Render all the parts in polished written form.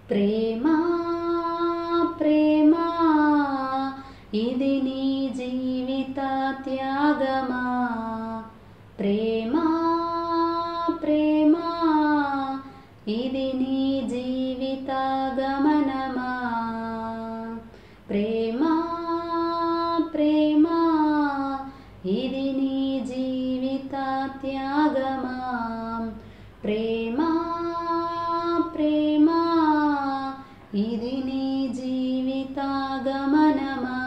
ప్రేమా ప్రేమా ఇది నీ జీవిత త్యాగమా. ప్రేమా ప్రేమా ఇది నీ జీవిత గమనమా. ప్రేమా ప్రేమా ఇది నీ జీవిత త్యాగమా. ప్రేమా ప్రేమా ఇది నీ జీవిత గమనమా.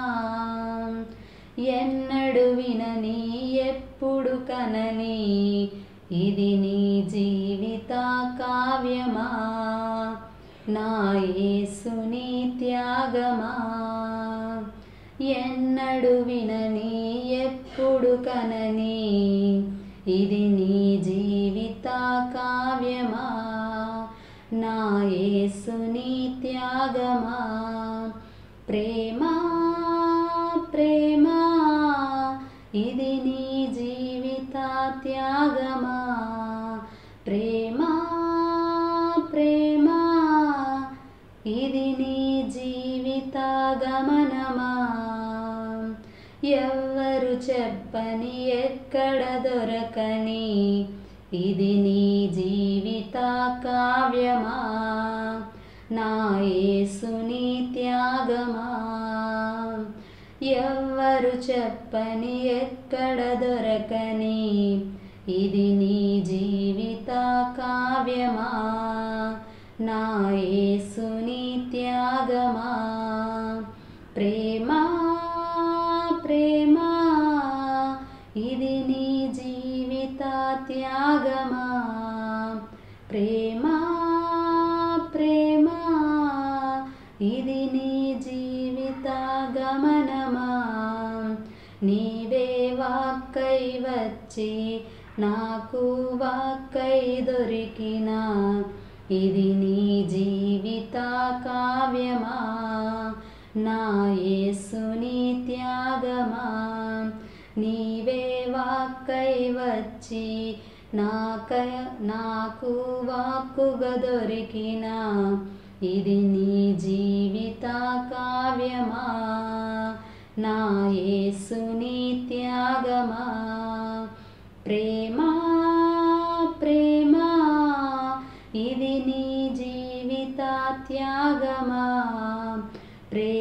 ఎన్నడు వినని ఎప్పుడు కనని ఇది నీ జీవిత కావ్యమా. నా యేసుని త్యాగమా. ఎన్నడు వినని ఎప్పుడు కనని ఇది నీ జీవిత కావ్యమా. నా యేసుని త్యాగమా. ప్రేమా ప్రేమా ఇది నీ జీవిత త్యాగమా. ప్రేమా ప్రేమా ఇది నీ జీవిత గమనమా. ఎవ్వరు చెప్పని ఎక్కడ దొరకని ఇది నీ జీవిత కావ్యమా. నా యేసుని త్యాగమా. ఎవ్వరు చెప్పని ఎక్కడ దొరకని ఇది నీ జీవిత కావ్యమా. నా యేసుని త్యాగమా. ప్రేమా ప్రేమా ఇది నీ జీవిత త్యాగమా. ప్రేమా ప్రేమా ఇది నీ జీవిత గమనమా. నీవే వాక్కై వచ్చి నాకు వాక్కై దొరికిన ఇది నీ జీవిత కావ్యమా. నా యేసుని త్యాగమా. నీవే వాక్కై వచ్చి నాకు వాక్కుగా దొరికిన ఇది నీ జీవిత కావ్యమా. నా యేసుని త్యాగమా. ప్రేమా ప్రేమా ఇది నీ జీవిత త్యాగమా. ప్రేమా